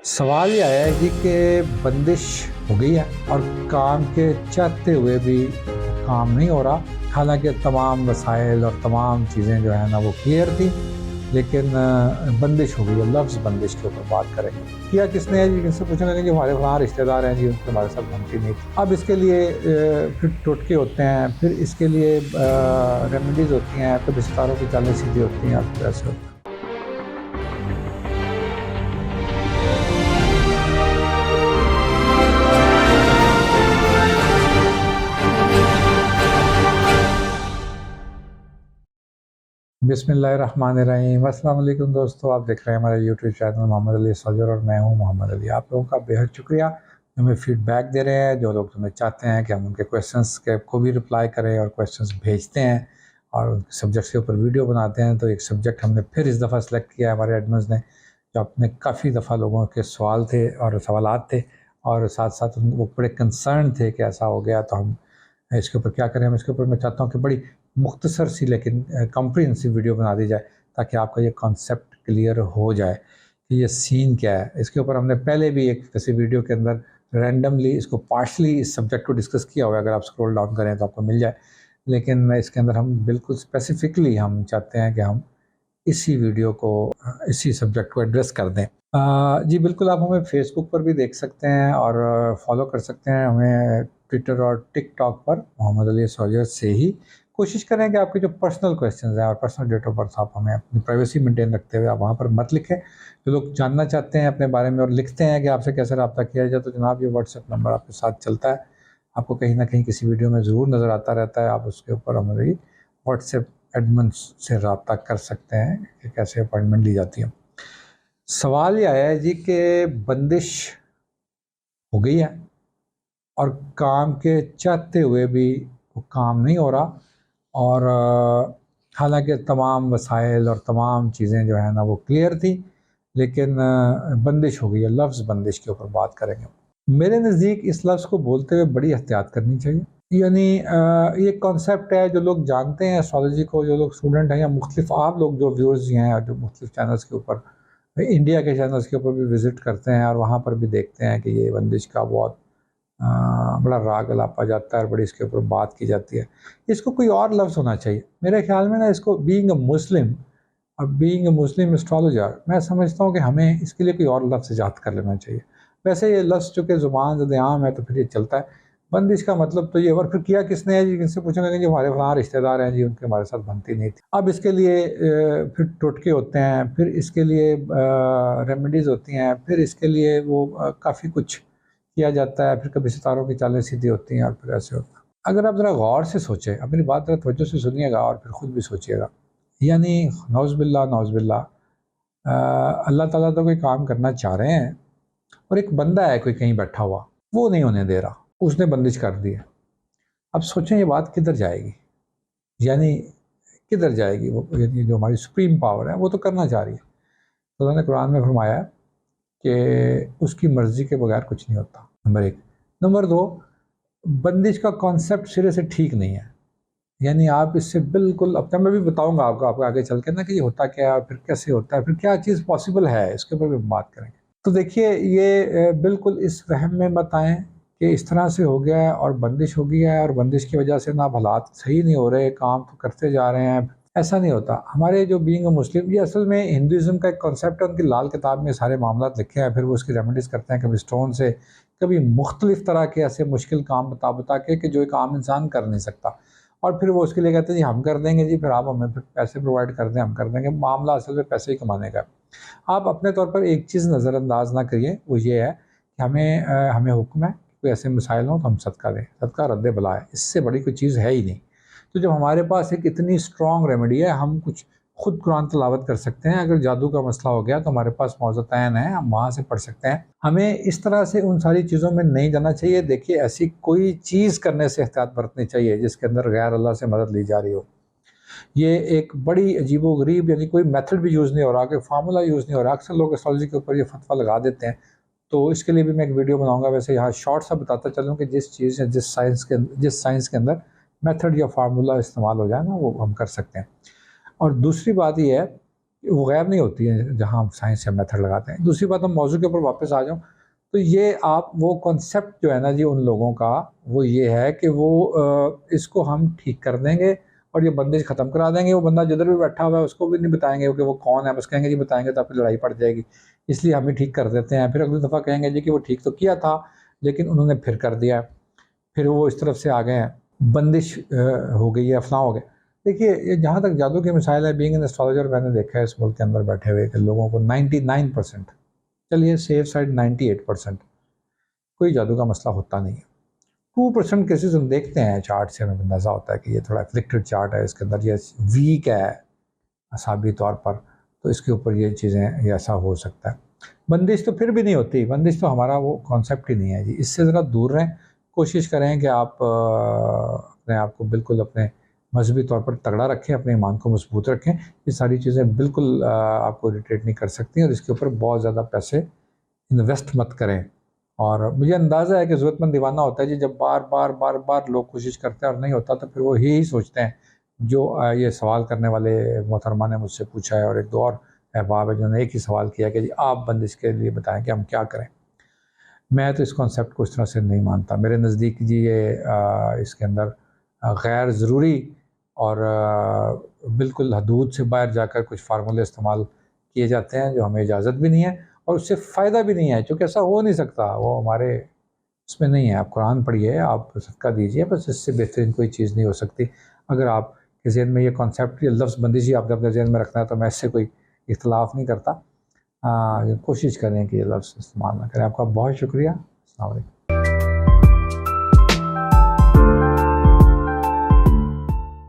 सवाल यह है जी कि बंदिश हो गई है और काम के चाहते हुए भी काम नहीं हो रहा। हालांकि तमाम वसाइल और तमाम चीज़ें जो है ना वो क्लियर थी, लेकिन बंदिश हो गई है। लफ्ज़ बंदिश के ऊपर बात करेंगे। किया किसने है जी? किससे पूछेंगे कि हमारे वहाँ रिश्तेदार हैं जी, उनके हमारे साथ बनती नहीं थी। अब इसके लिए फिर टोटके होते हैं, फिर इसके लिए रेमेडीज़ होती हैं, कभी सितारों की चालें सीधी होती हैं और फिर ऐसे होता है। बिस्मिल्लाहिर्रहमानिर्रहीम। अस्सलाम वालेकुम दोस्तों, आप देख रहे हैं हमारा यूट्यूब चैनल मोहम्मद अली सौजर और मैं हूं मोहम्मद अली। आप लोगों का बेहद शुक्रिया, हमें फीडबैक दे रहे हैं। जो लोग हमें चाहते हैं कि हम उनके क्वेश्चंस के को भी रिप्लाई करें और क्वेश्चंस भेजते हैं और उनके सब्जेक्ट्स के ऊपर वीडियो बनाते हैं। तो एक सब्जेक्ट हमने फिर इस दफ़ा सेलेक्ट किया है हमारे एडमिन्स ने, जो अपने काफ़ी दफ़ा लोगों के सवाल थे और सवालात थे, और साथ साथ वो बड़े कंसर्न थे कि ऐसा हो गया तो हम इसके ऊपर क्या करें। हम इसके ऊपर मैं चाहता हूँ कि बड़ी मुख्तसर सी लेकिन कॉम्प्रिहेंसिव वीडियो बना दी जाए, ताकि आपका ये कॉन्सेप्ट क्लियर हो जाए कि ये सीन क्या है। इसके ऊपर हमने पहले भी एक ऐसी वीडियो के अंदर रैंडमली इसको पार्शली इस सब्जेक्ट को डिस्कस किया हुआ है, अगर आप स्क्रॉल डाउन करें तो आपको मिल जाए। लेकिन इसके अंदर हम बिल्कुल स्पेसिफिकली हम चाहते हैं कि हम इसी वीडियो को इसी सब्जेक्ट को एड्रेस कर दें। जी बिल्कुल, आप हमें फेसबुक पर भी देख सकते हैं और फॉलो कर सकते हैं हमें ट्विटर और टिकटॉक पर मोहम्मद अली सौजर से ही। कोशिश करें कि आपके जो पर्सनल क्वेश्चंस हैं और पर्सनल डेट ऑफ बर्थ आप हमें अपनी प्राइवेसी मेंटेन रखते हुए आप वहाँ पर मत लिखें। जो लोग जानना चाहते हैं अपने बारे में और लिखते हैं कि आपसे कैसे रब्ता किया जाए, तो जनाब ये व्हाट्सएप नंबर आपके साथ चलता है, आपको कहीं ना कहीं किसी वीडियो में ज़रूर नज़र आता रहता है। आप उसके ऊपर हमारी व्हाट्सएप एडमिन से रब्ता कर सकते हैं कि कैसे अपॉइंटमेंट ली जाती है। सवाल यह है जी कि बंदिश हो गई है और काम के चाहते हुए भी वो काम नहीं हो रहा, और हालांकि तमाम वसाइल और तमाम चीज़ें जो है ना वो क्लियर थी, लेकिन बंदिश हो गई है। लफ्ज़ बंदिश के ऊपर बात करेंगे। मेरे नज़दीक इस लफ्ज़ को बोलते हुए बड़ी एहतियात करनी चाहिए। यानी ये कॉन्सेप्ट है, जो लोग जानते हैं एस्ट्रोलॉजी को, जो लोग स्टूडेंट हैं या मुख्तलिफ आप लोग जो व्यूअर्स हैं और जो मुख्तलिफ चैनल्स के ऊपर, इंडिया के चैनल्स के ऊपर भी विज़िट करते हैं और वहाँ पर भी देखते हैं कि ये बंदिश का बहुत अ, बड़ा राग अलापा जाता है और बड़ी इसके ऊपर बात की जाती है। इसको कोई और लफ्ज़ होना चाहिए मेरे ख़्याल में ना। इसको बीइंग अ मुस्लिम और बीइंग अ मुस्लिम एस्ट्रोलॉजर, मैं समझता हूँ कि हमें इसके लिए कोई और लफ्ज़ ईजाद कर लेना चाहिए। वैसे ये लफ्ज़ चूँकि ज़ुबान ज़द-ए-आम है तो फिर ये चलता है। बंदिश का मतलब तो ये, और फिर किया किसने है जी? किससे पूछेंगे कि जो हमारे वहाँ रिश्तेदार हैं जी, उनके हमारे साथ बनती नहीं थी। अब इसके लिए फिर टोटके होते हैं, फिर इसके लिए रेमेडीज़ होती हैं, फिर इसके लिए वो काफ़ी कुछ किया जाता है। फिर कभी सितारों की चालें सीधी होती हैं और फिर ऐसे होता है। अगर आप ज़रा गौर से सोचें, अब मेरी बात ज़रा तवज्जो से सुनिएगा और फिर ख़ुद भी सोचिएगा। यानी नौज़ुबिल्लाह नौज़ुबिल्लाह, अल्लाह ताला तो कोई काम करना चाह रहे हैं और एक बंदा है कोई कहीं बैठा हुआ, वो नहीं होने दे रहा, उसने बंदिश कर दी है। अब सोचें ये बात किधर जाएगी? यानी किधर जाएगी वो? यानी जो हमारी सुप्रीम पावर है वो तो करना चाह रही है। खुदा ने कुरान में फरमाया कि उसकी मर्ज़ी के बगैर कुछ नहीं होता, नंबर 1। नंबर 2, बंदिश का कॉन्सेप्ट सिरे से ठीक नहीं है। यानी आप इससे बिल्कुल, अब मैं भी बताऊँगा आपको आगे चल के ना कि ये होता क्या है, फिर कैसे होता है, फिर क्या चीज़ पॉसिबल है, इसके ऊपर भी हम बात करेंगे। तो देखिए, ये बिल्कुल इस वहम में मत आएँ कि इस तरह से हो गया है और बंदिश हो गया है और बंदिश की वजह से ना अब हालात सही नहीं हो रहे, काम तो करते जा रहे हैं। ऐसा नहीं होता। हमारे जो बीइंग अ मुस्लिम, ये असल में हिंदुइज़्म का एक कॉन्सेप्ट है। उनकी लाल किताब में सारे मामलात लिखे हैं, फिर वो उसकी रेमेडीज़ करते हैं, कभी स्टोन से, कभी मुख्तलिफ तरह के ऐसे मुश्किल काम बता के कि जो एक आम इंसान कर नहीं सकता। और फिर वो उसके लिए कहते हैं जी हम कर देंगे जी, फिर आप हमें फिर पैसे प्रोवाइड कर दें, हम कर देंगे। मामला असल में पैसे ही कमाने का है। आप अपने तौर पर एक चीज़ नज़रअंदाज ना करिए, वो ये है कि हमें हुक्म है कि कोई ऐसे मसाइल हों तो हम सदका दें। सदका रद्द बला है, इससे बड़ी कोई चीज़ है ही नहीं। तो जब हमारे पास एक इतनी स्ट्रॉन्ग रेमेडी है, हम कुछ खुद कुरान तिलावत कर सकते हैं। अगर जादू का मसला हो गया तो हमारे पास मौज़तैन है, हम वहाँ से पढ़ सकते हैं। हमें इस तरह से उन सारी चीज़ों में नहीं जाना चाहिए। देखिए, ऐसी कोई चीज़ करने से एहतियात बरतनी चाहिए जिसके अंदर गैर अल्लाह से मदद ली जा रही हो। ये एक बड़ी अजीबो-गरीब, यानी कोई मेथड भी यूज़ नहीं हो रहा, कोई फार्मूला यूज़ नहीं हो रहा। अक्सर लोग एस्ट्रोलॉजी के ऊपर ये फतवा लगा देते हैं, तो इसके लिए भी मैं एक वीडियो बनाऊँगा। वैसे यहाँ शॉर्ट सा बताता चलूँ कि जिस चीज़ या जिस साइंस के अंदर मेथड या फार्मूला इस्तेमाल हो जाए ना, वो हम कर सकते हैं। और दूसरी बात ये है वो गैर नहीं होती है जहाँ हम साइंस या मेथड लगाते हैं। दूसरी बात, हम मौजू के ऊपर वापस आ जाऊँ, तो ये आप वो कॉन्सेप्ट जो है ना जी उन लोगों का, वो ये है कि वो इसको हम ठीक कर देंगे और ये बंदिश ख़त्म करा देंगे। वो बंदा जिधर भी बैठा हुआ है उसको भी नहीं बताएँगे कि वो कौन है, बस कहेंगे जी बताएँगे तो आपकी लड़ाई पड़ जाएगी, इसलिए हम ही ठीक कर देते हैं। फिर अगली दफ़ा कहेंगे जी कि वो ठीक तो किया था, लेकिन उन्होंने फिर कर दिया है। फिर वो इस तरफ से आ गए हैं, बंदिश हो गई है, अफ़वाह हो गए। देखिए, ये जहाँ तक जादू की मिसाइल है, बीइंग एन एस्ट्रोलॉजर मैंने देखा है इस मुल्क के अंदर बैठे हुए कि लोगों को 99%, चलिए सेफ साइड 98%, कोई जादू का मसला होता नहीं है। 2% केसेस हम देखते हैं चार्ट से, हमें अंदाज़ा होता है कि ये थोड़ा एफ्लिक्टेड चार्ट है, इसके अंदर ये वीक है असाबी तौर पर, तो इसके ऊपर ये चीज़ें, ये ऐसा हो सकता है। बंदिश तो फिर भी नहीं होती, बंदिश तो हमारा वो कॉन्सेप्ट ही नहीं है जी। इससे ज़रा दूर रहें, कोशिश करें कि आप अपने आप को बिल्कुल अपने मजहबी तौर पर तगड़ा रखें, अपने ईमान को मजबूत रखें। ये सारी चीज़ें बिल्कुल आपको इरिटेट नहीं कर सकती और इसके ऊपर बहुत ज़्यादा पैसे इन्वेस्ट मत करें। और मुझे अंदाज़ा है कि ज़रूरतमंद दीवाना होता है जी, जब बार-बार लोग कोशिश करते हैं और नहीं होता, तो फिर वो यही सोचते हैं जो ये सवाल करने वाले मोहतरमा ने मुझसे पूछा है, और एक दो और अहबाब है जिन्होंने एक ही सवाल किया कि जी आप बंदिश के लिए बताएँ कि हम क्या करें? मैं तो इस कॉन्सेप्ट को इस तरह से नहीं मानता। मेरे नज़दीक जी ये इसके अंदर गैर ज़रूरी और बिल्कुल हदूद से बाहर जाकर कुछ फ़ार्मूले इस्तेमाल किए जाते हैं जो हमें इजाज़त भी नहीं है और उससे फ़ायदा भी नहीं है, चूँकि ऐसा हो नहीं सकता, वो हमारे उसमें नहीं है। आप कुरान पढ़िए, आप सदका दीजिए, बस इससे बेहतरीन कोई चीज़ नहीं हो सकती। अगर आपके ज़हन में ये कॉन्सेप्ट, ये लफ्ज़ बंदिश ही आपने अपने ज़हन में रखना है, तो मैं इससे कोई इख्तिलाफ़ नहीं करता। कोशिश करें कि ये लफ्ज़ इस्तेमाल ना करें। आपका बहुत शुक्रिया। अस्सलाम वालेकुम।